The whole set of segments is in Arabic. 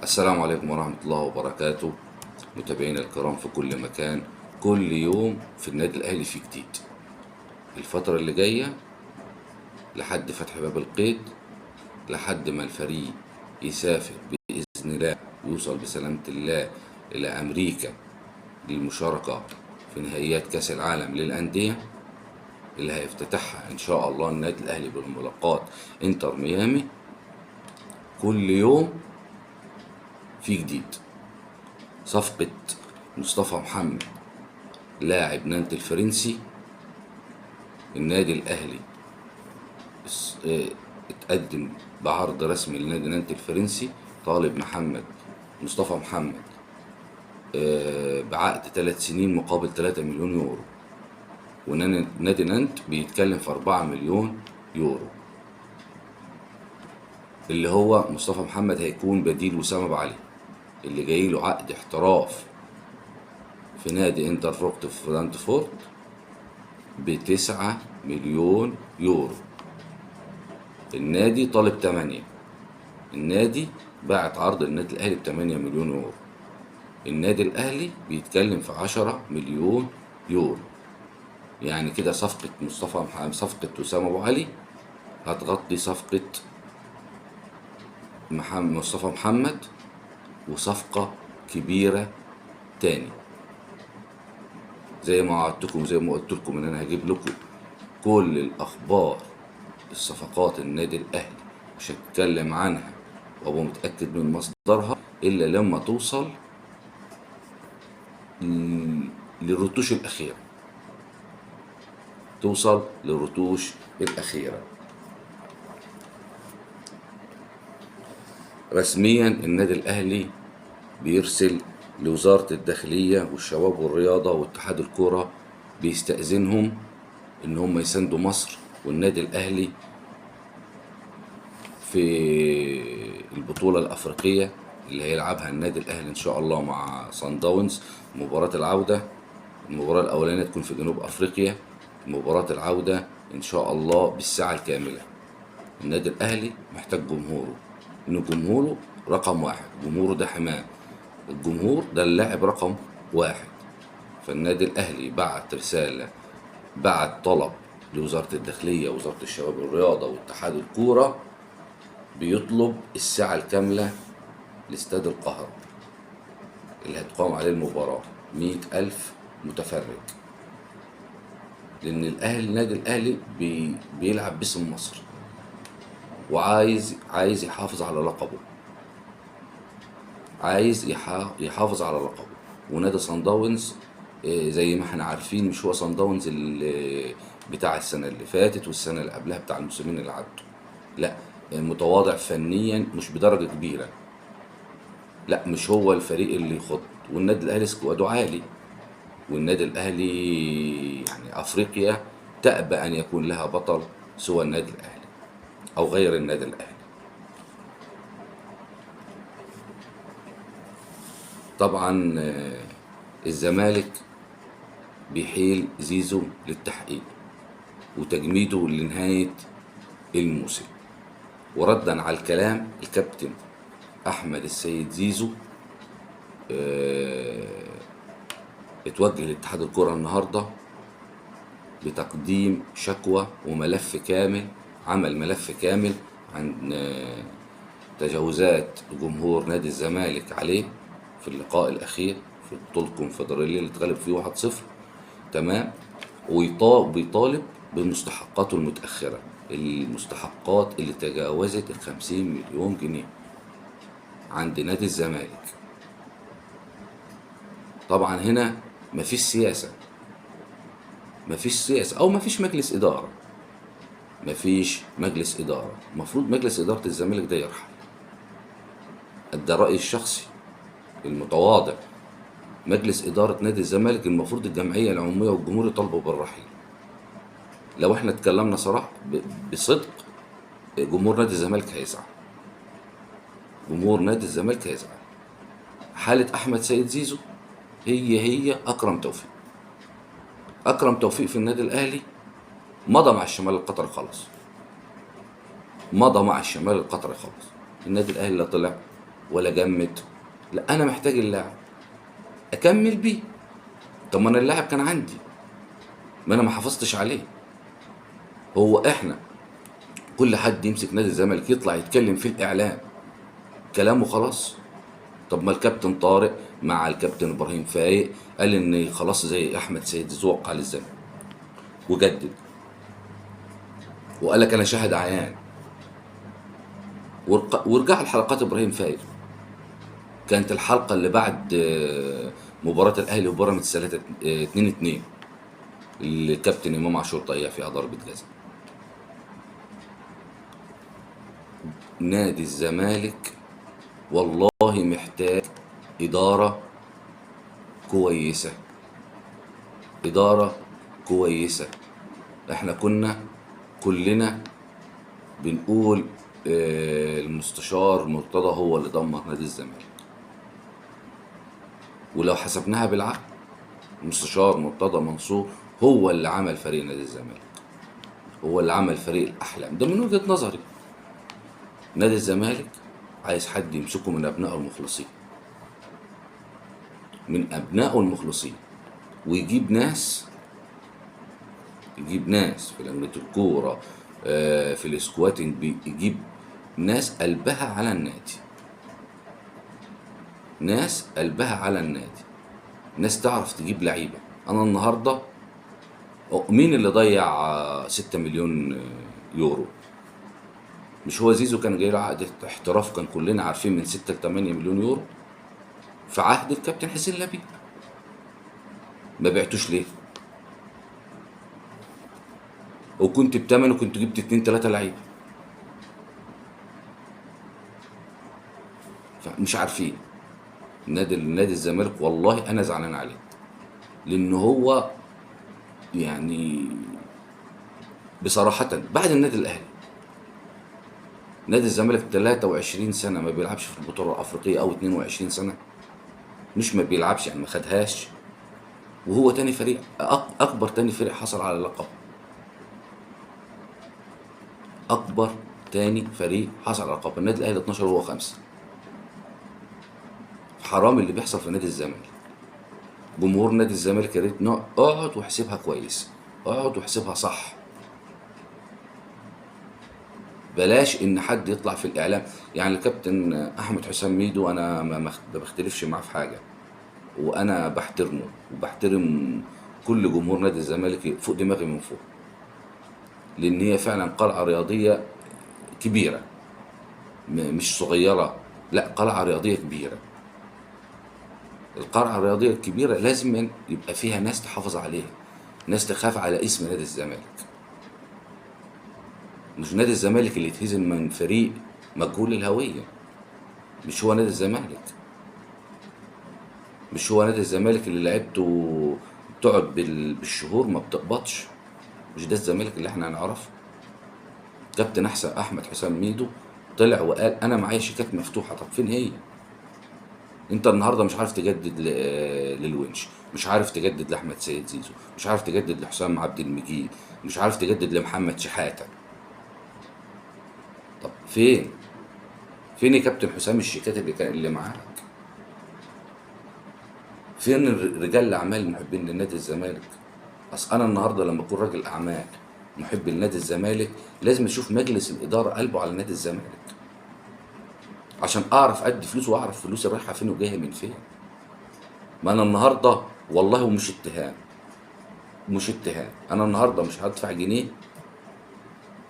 السلام عليكم ورحمة الله وبركاته. متابعينا الكرام في كل مكان، كل يوم في النادي الأهلي في جديد. الفترة اللي جاية لحد فتح باب القيد، لحد ما الفريق يسافر بإذن الله ويوصل بسلامة الله إلى أمريكا للمشاركة في نهائيات كأس العالم للأندية اللي هيفتتحها إن شاء الله النادي الأهلي بالملاقات إنتر ميامي. كل يوم في جديد. صفقة مصطفى محمد لاعب نانت الفرنسي، النادي الأهلي اتقدم بعرض رسمي لنادي نانت الفرنسي، طالب مصطفى محمد بعقد 3 سنين مقابل 3 مليون يورو، ونادي نانت بيتكلم في 4 مليون يورو. اللي هو مصطفى محمد هيكون بديل وسام أبو علي اللي جاي له عقد احتراف في نادي انتر فرانكفورت ب9 مليون يورو. النادي طالب 8. النادي باعت عرض النادي الأهلي ب8 مليون يورو. النادي الأهلي بيتكلم في 10 مليون يورو. يعني كده صفقة وسام أبو علي هتغطي صفقة مصطفى محمد، وصفقة كبيرة تاني. زي ما وعدتكم، زي ما قلت لكم ان انا هجيب لكم كل الاخبار، الصفقات النادي الاهلي مش هتكلم عنها وابقى متاكد من مصدرها الا لما توصل للرتوش الاخيره. رسميا النادي الاهلي بيرسل لوزاره الداخليه والشباب والرياضه واتحاد الكوره، بيستأذنهم ان هم يساندوا مصر والنادي الاهلي في البطولة الأفريقية اللي هيلعبها النادي الأهلي إن شاء الله مع صن داونز. مباراة العودة، المباراة الأولانية تكون في جنوب أفريقيا، مباراة العودة إن شاء الله بالساعة الكاملة. النادي الأهلي محتاج جمهوره، إن جمهوره رقم واحد، جمهوره ده حماه، الجمهور ده اللاعب رقم واحد. فالنادي الأهلي بعت طلب لوزارة الداخلية ووزارة الشباب والرياضة واتحاد الكورة، بيطلب الساعة الكاملة لاستاد القاهرة اللي هتقام عليه المباراة، 100,000 متفرج. لأن النادي الأهلي بيلعب باسم مصر، وعايز يحافظ على لقبه، يحافظ على لقبه. ونادي صن داونز زي ما احنا عارفين مش هو صن داونز بتاع السنة اللي فاتت والسنة اللي قبلها بتاع الموسمين اللي عدوا، لا، متواضع فنيا مش بدرجة كبيرة، لا مش هو الفريق اللي يخط. والنادي الاهلي سكواده عالي، والنادي الاهلي يعني افريقيا تأبى ان يكون لها بطل سوى النادي الاهلي او غير النادي الاهلي. طبعا الزمالك بيحيل زيزو للتحقيق وتجميده لنهاية الموسم، وردا على الكلام الكابتن احمد السيد زيزو اتوجه لاتحاد الكرة النهاردة بتقديم شكوى وملف كامل، عمل ملف كامل عن تجاوزات جمهور نادي الزمالك عليه في اللقاء الأخير في بطولة الكونفدرالية اللي اتغلب فيه 1-0. تمام. وبيطالب بمستحقاته المتأخرة، المستحقات اللي تجاوزت 50 مليون جنيه عند نادي الزمالك. طبعا هنا مفيش سياسة أو مفيش مجلس إدارة. المفروض مجلس إدارة الزمالك ده يرحل. ده رأيي الشخصي المتواضع. مجلس إدارة نادي الزمالك المفروض الجمعية العمومية والجمهور يطالبوا بالرحيل. لو احنا اتكلمنا صراحة بصدق، جمهور نادي الزمالك هيزعل. حالة أحمد سيد زيزو هي أكرم توفيق في النادي الأهلي مضى مع الشمال القطري خلاص. النادي الأهلي لا طلع ولا جمد. لا، انا محتاج اللاعب اكمل بيه. طب ما انا اللاعب كان عندي، ما انا ما حافظتش عليه. هو احنا كل حد يمسك نادي الزمالك يطلع يتكلم في الاعلام كلامه خلاص؟ طب ما الكابتن طارق مع الكابتن ابراهيم فايق قال ان خلاص زي احمد سيد زوق على الزمالك وجدد، وقال لك انا شاهد عيان. ورجع لحلقات ابراهيم فايق. كانت الحلقه اللي بعد مباراه الاهلي وبيراميدز 3 2-2 اللي الكابتن امام عاشور ضيع فيها ضربه جزاء. نادي الزمالك والله محتاج اداره كويسه، اداره كويسه. احنا كنا كلنا بنقول المستشار مرتضى هو اللي دمر نادي الزمالك، ولو حسبناها بالعقل المستشار مرتضى منصور هو اللي عمل فريق نادي الزمالك، هو اللي عمل فريق الاحلام ده من وجهة نظري. نادي الزمالك عايز حد يمسكه من ابنائه المخلصين، من ابنائه المخلصين، ويجيب ناس، يجيب ناس في لجنة الكورة، في الاسكواتنج، يجيب ناس قلبها على النادي، ناس قلبها على النادي، ناس تعرف تجيب لعيبة. انا النهاردة مين اللي ضيع 6 مليون يورو؟ مش هو زيزو كان جاي له عقد احتراف كان كلنا عارفين من 6 ل 8 مليون يورو في عهد الكابتن حسين لبيب؟ ما بعتوش ليه؟ وكنت بتمنه كنت جبت 2 3 لعيبه. فمش عارفين. نادي الزمالك والله انا زعلان عليه، لان هو يعني بصراحه بعد النادي الاهلي نادي الزمالك 23 سنه ما بيلعبش في البطوله الافريقيه، او 22 سنه مش ما بيلعبش يعني ما خدهاش، وهو تاني فريق اكبر تاني فريق حصل على اللقب، اكبر تاني فريق حصل على اللقب. النادي الاهلي 12 وهو 5. حرام اللي بيحصل في نادي الزمالك. جمهور نادي الزمالك يا ريت اقعد واحسبها كويس، اقعد واحسبها صح. بلاش ان حد يطلع في الاعلام. يعني الكابتن احمد حسام ميدو انا ما بختلفش معاه في حاجه، وانا بحترمه وبحترم كل جمهور نادي الزمالك فوق دماغي من فوق، لان هي فعلا قلعه رياضيه كبيره، مش صغيره، لا قلعه رياضيه كبيره. القلعه الرياضيه الكبيره لازم يبقى فيها ناس تحافظ عليها، ناس تخاف على اسم نادي الزمالك. مش نادي الزمالك اللي يتهزم من فريق مجهول الهويه. مش هو نادي الزمالك، مش هو نادي الزمالك اللي لعبته بتقعد بالشهور ما بتقبضش. مش ده الزمالك اللي احنا هنعرفه. كابتن احمد حسام ميدو طلع وقال انا معايا شيكات مفتوحه. طب فين هي؟ انت النهارده مش عارف تجدد للونش، مش عارف تجدد لاحمد سيد زيزو، مش عارف تجدد لحسام عبد المجيد، مش عارف تجدد لمحمد شحاته. طب فين؟ فين يا كابتن حسام الشيكات اللي معاك؟ فين رجال الاعمال المحبين لنادي الزمالك؟ اصل انا النهارده لما اكون راجل اعمال محب لنادي الزمالك لازم اشوف مجلس الاداره قلبه على نادي الزمالك، عشان اعرف ادي فلوس واعرف فلوسي رايحه فين وجايه من فين. ما انا النهارده والله ومش اتهام، مش اتهام، انا النهارده مش هدفع جنيه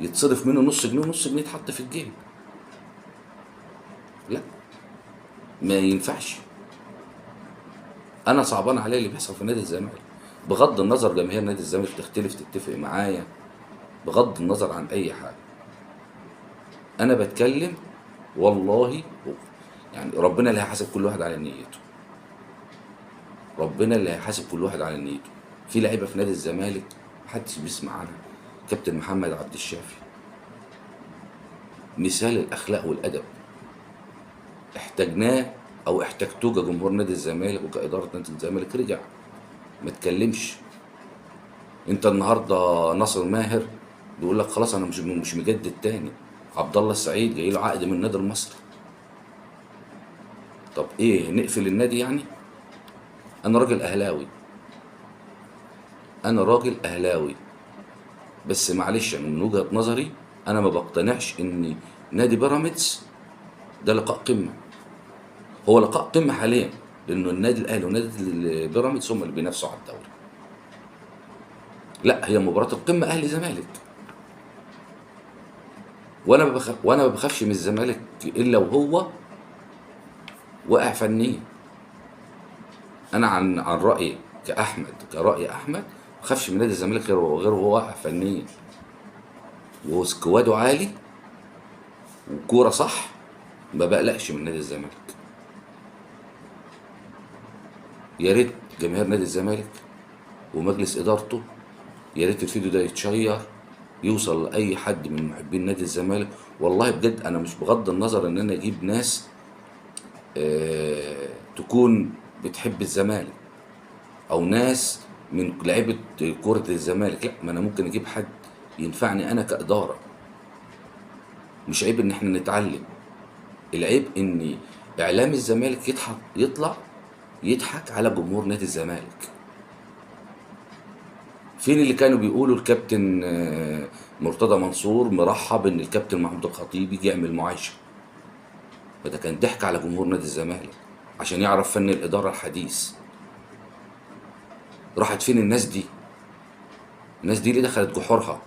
يتصرف منه نص جنيه ونص جنيه يتحط في الجيب. لا، ما ينفعش. انا صعبان عليا اللي بيحصل في نادي الزمالك، بغض النظر جماهير نادي الزمالك تختلف تتفق معايا، بغض النظر عن اي حاجه. انا بتكلم والله، يعني ربنا اللي هيحاسب كل واحد على نيته، ربنا اللي هيحاسب كل واحد على نيته. في لعيبه في نادي الزمالك محدش بيسمع عنها. كابتن محمد عبد الشافي مثال الاخلاق والادب، احتاجناه او احتاجتوه كجمهور نادي الزمالك وكاداره نادي الزمالك رجع ما تكلمش. انت النهارده ناصر ماهر بيقول لك خلاص انا مش مجدد تاني. عبد الله السعيد جاي له عقد من النادي المصري، طب ايه، نقفل النادي يعني؟ انا راجل اهلاوي، انا راجل اهلاوي، بس معلش من وجهة نظري انا ما بقتنعش ان نادي بيراميدز ده لقاء قمة. هو لقاء قمة حاليا، لانه النادي الاهلي ونادي البيراميدز هم اللي بينافسوا على الدوري. لا، هي مباراة القمة اهلي زمالك، وانا ما بخافش من الزمالك الا وهو واقع فنيا. انا عن رايي كاحمد، كراي احمد، ما بخافش من نادي الزمالك غير وهو واقع فنيا وسكواده عالي وكوره صح. ما بقلقش من نادي الزمالك. يا ريت جماهير نادي الزمالك ومجلس ادارته، يا ريت الفيديو ده يتشير، يوصل لاي حد من محبين نادي الزمالك. والله بجد انا مش بغض النظر ان انا اجيب ناس تكون بتحب الزمالك او ناس من لعيبه كره الزمالك، لا، ما انا ممكن اجيب حد ينفعني انا كاداره. مش عيب ان احنا نتعلم، العيب ان اعلام الزمالك يطلع يضحك على جمهور نادي الزمالك. فين اللي كانوا بيقولوا الكابتن مرتضى منصور مرحب ان الكابتن محمود الخطيب يجي يعمل معايشه؟ فده كان ضحك على جمهور نادي الزمالك عشان يعرف فن الاداره الحديث. راحت فين الناس دي؟ الناس دي ليه دخلت جحورها؟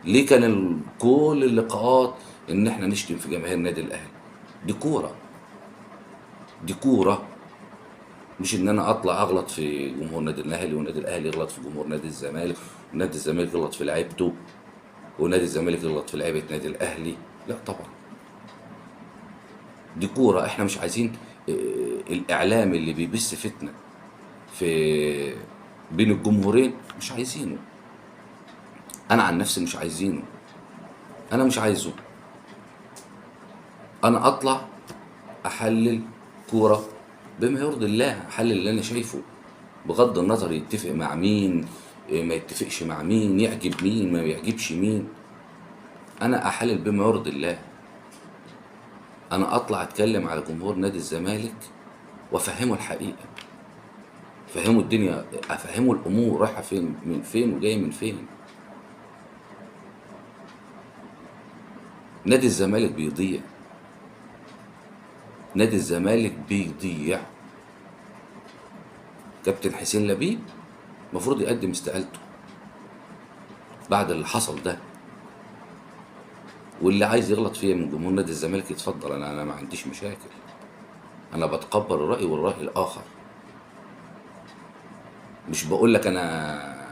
ليه كان كل اللقاءات ان احنا نشتم في جماهير النادي الاهلي؟ دي كوره، دي كوره، مش ان انا اطلع اغلط في جمهور نادي الاهلي والنادي الاهلي يغلط في جمهور نادي الزمالك ونادي الزمالك يغلط في لعيبته ونادي الزمالك يغلط في لعيبه نادي الاهلي. لا طبعا، دي كوره. احنا مش عايزين الاعلام اللي بيبث فتنه في بين الجمهورين، مش عايزينه. انا عن نفسي مش عايزينه، انا مش عايزه. انا اطلع احلل كوره بما يرضي الله، احلل اللي انا شايفه بغض النظر يتفق مع مين، ما يتفقش مع مين، يعجب مين ما يعجبش مين. انا احلل بما يرضي الله. انا اطلع اتكلم على جمهور نادي الزمالك وافهمه الحقيقه، افهمه الدنيا، افهمه الامور رايحه فين من فين وجايه من فين. نادي الزمالك بيضيع، نادي الزمالك بيضيع. كابتن حسين لبيب المفروض يقدم استقالته بعد اللي حصل ده. واللي عايز يغلط فيا من جمهور نادي الزمالك يتفضل، انا ما عنديش مشاكل، انا بتقبل الراي والراي الاخر. مش بقول لك انا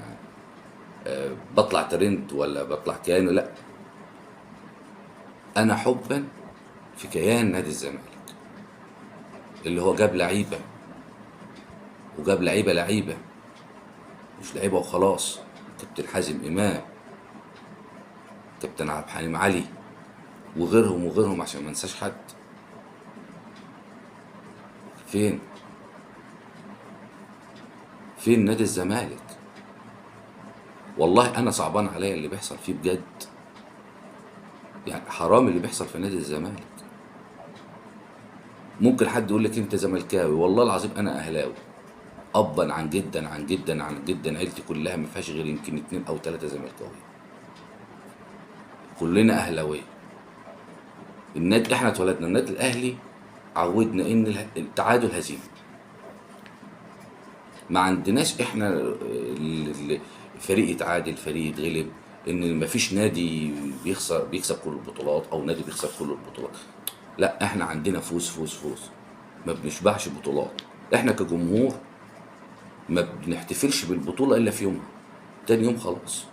بطلع ترند ولا بطلع كيان، لا، انا حبا في كيان نادي الزمالك اللي هو جاب لعيبه، وجاب لعيبه مش لعيبه وخلاص. كابتن حازم امام، كابتن عبد الحليم علي، وغيرهم عشان ما انساش حد. فين فين نادي الزمالك؟ والله انا صعبان عليا اللي بيحصل فيه بجد، يعني حرام اللي بيحصل في نادي الزمالك. ممكن حد يقول لك انت زملكاوي، والله العظيم انا اهلاوي ابا عن جدا عن جدا عن جدا. عيلتي كلها ما فيهاش غير يمكن 2 أو 3 زملكاويه، كلنا اهلاويه. النادي احنا اتولدنا النادي الاهلي عودنا ان التعادل هزيمه. ما عندناش احنا فريق يتعادل فريق يتغلب، ان ما فيش نادي بيكسب كل البطولات او نادي بيخسر كل البطولات. لا، احنا عندنا فوز فوز فوز، ما بنشبعش بطولات. احنا كجمهور ما بنحتفلش بالبطولة الا في يومها، تاني يوم خلاص.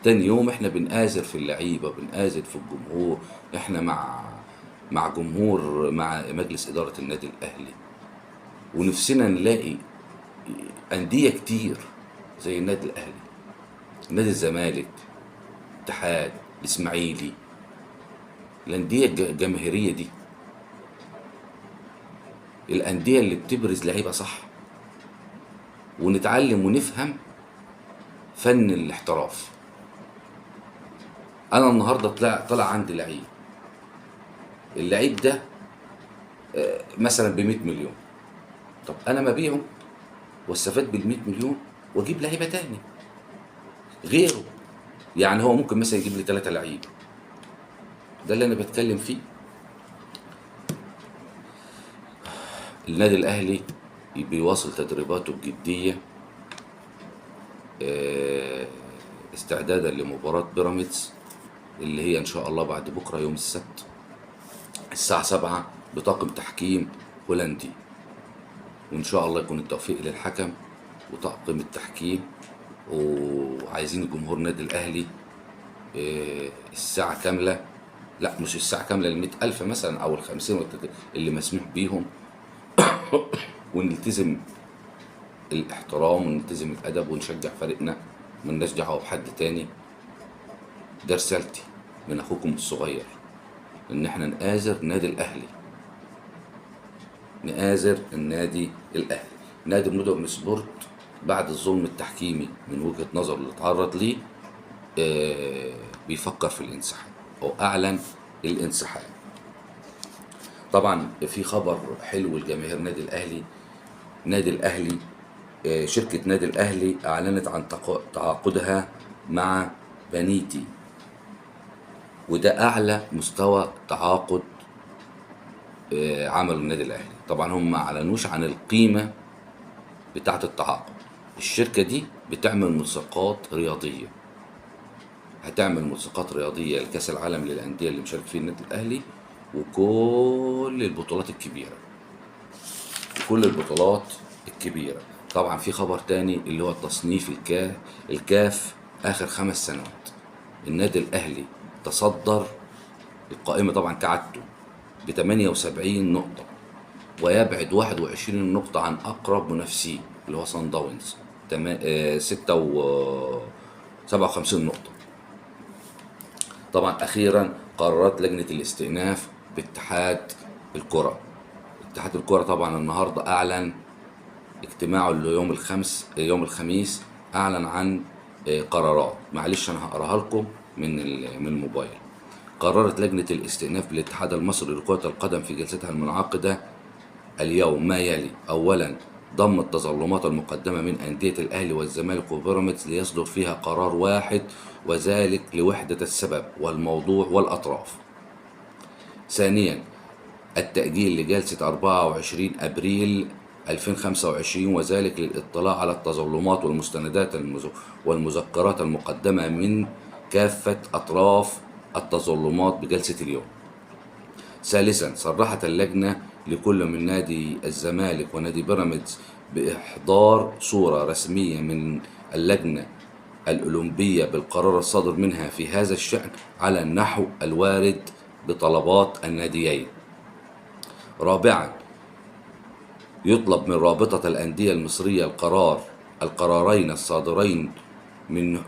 تاني يوم احنا بنآزر في اللعيبة، بنآزر في الجمهور. احنا مع جمهور، مع مجلس إدارة النادي الأهلي، ونفسنا نلاقي أندية كتير زي النادي الأهلي، نادي الزمالك، اتحاد، الإسماعيلي، الأندية الجماهيرية دي، الأندية اللي بتبرز لعيبة صح، ونتعلم ونفهم فن الاحتراف. انا النهارده طلع عندي لعيب، اللعيب ده مثلا ب 100 مليون. طب انا ما ابيعه واستفاد بال 100 مليون واجيب لعيبه تاني غيره. يعني هو ممكن مثلا يجيب لي 3 لعيبه. ده اللي انا بتكلم فيه. النادي الاهلي بيواصل تدريباته بجديه استعدادا لمباراه بيراميدز اللي هي ان شاء الله بعد بكره يوم السبت الساعه 7 بطاقم تحكيم هولندي. وان شاء الله يكون التوفيق للحكم وطاقم التحكيم. وعايزين الجمهور النادي الاهلي الساعه كامله، لا مش الساعه كامله، ال100,000 مثلا او ال50 اللي مسموح بيهم. ونلتزم الاحترام ونلتزم الادب ونشجع فريقنا، ملناش دعوه بحد تاني. ده رسالتي من اخوكم الصغير، ان احنا نآزر النادي الاهلي، نآزر النادي الاهلي. نادي مودرن سبورت بعد الظلم التحكيمي من وجهة نظر اللي اتعرض ليه بيفكر في الانسحاب او اعلن الانسحاب. طبعا في خبر حلو لجماهير النادي الاهلي. نادي الاهلي شركة نادي الاهلي اعلنت عن تعاقدها مع بنيتي، وده اعلى مستوى تعاقد عمله النادي الاهلي. طبعا هم ما اعلنوش عن القيمة بتاعة التعاقد. الشركة دي بتعمل ملصقات رياضية، هتعمل ملصقات رياضية لكأس العالم للأندية اللي مشارك فيه النادي الأهلي وكل البطولات الكبيرة، وكل البطولات الكبيرة. طبعا في خبر تاني اللي هو التصنيف الكاف آخر 5 سنوات. النادي الأهلي تصدر القائمة طبعا كعادته ب 78 نقطة، ويبعد 21 نقطة عن أقرب منافسيه اللي هو صن داونز 57 نقطة. طبعا أخيرا قررت لجنة الاستئناف باتحاد الكرة. اتحاد الكرة طبعا النهاردة أعلن اجتماعه اللي يوم الخميس أعلن عن قرارات. معلش أنا هقراها لكم من الموبايل. قررت لجنة الاستئناف بالاتحاد المصري لكرة القدم في جلستها المنعقدة اليوم ما يلي: أولا، ضم التظلمات المقدمة من أندية الأهلي والزمالك وبيراميدز ليصدر فيها قرار واحد، وذلك لوحدة السبب والموضوع والأطراف. ثانيا، التأجيل لجلسة 24 أبريل 2025، وذلك للاطلاع على التظلمات والمستندات والمذكرات المقدمة من كافة أطراف التظلمات بجلسة اليوم. ثالثا، صرحت اللجنة لكل من نادي الزمالك ونادي بيراميدز بإحضار صورة رسمية من اللجنة الأولمبية بالقرار الصادر منها في هذا الشأن على النحو الوارد بطلبات الناديين. رابعا، يطلب من رابطة الأندية المصرية القرارين الصادرين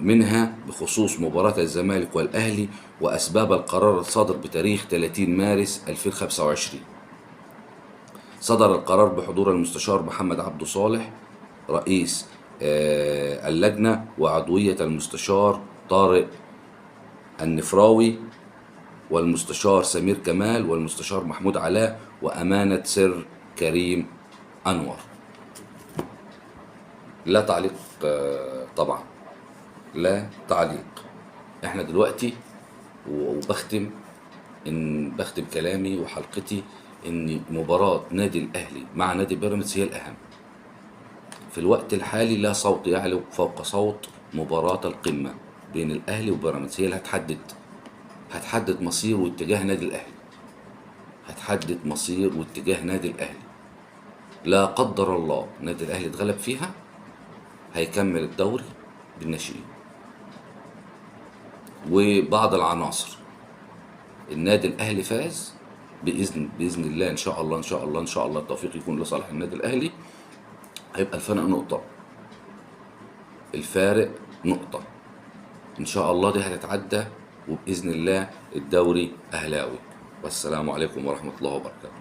منها بخصوص مباراة الزمالك والأهلي وأسباب القرار الصادر بتاريخ 30 مارس 2025. صدر القرار بحضور المستشار محمد عبد صالح رئيس اللجنة، وعضوية المستشار طارق النفراوي، والمستشار سمير كمال، والمستشار محمود علاء، وأمانة سر كريم أنور. لا تعليق طبعا، لا تعليق. احنا دلوقتي بختم كلامي وحلقتي ان مباراة نادي الاهلي مع نادي بيراميدز هي الاهم في الوقت الحالي. لا صوت يعلو فوق صوت مباراة القمة بين الاهلي وبيراميدز، هي اللي هتحدد مصير واتجاه نادي الاهلي، هتحدد مصير واتجاه نادي الاهلي. لا قدر الله نادي الاهلي اتغلب فيها، هيكمل الدوري بالناشئين وبعض العناصر. النادي الاهلي فاز باذن الله، ان شاء الله ان شاء الله ان شاء الله التوفيق يكون لصالح النادي الاهلي. هيبقى الفارق نقطة ان شاء الله، دي هتتعدى، وباذن الله الدوري اهلاوي. والسلام عليكم ورحمة الله وبركاته.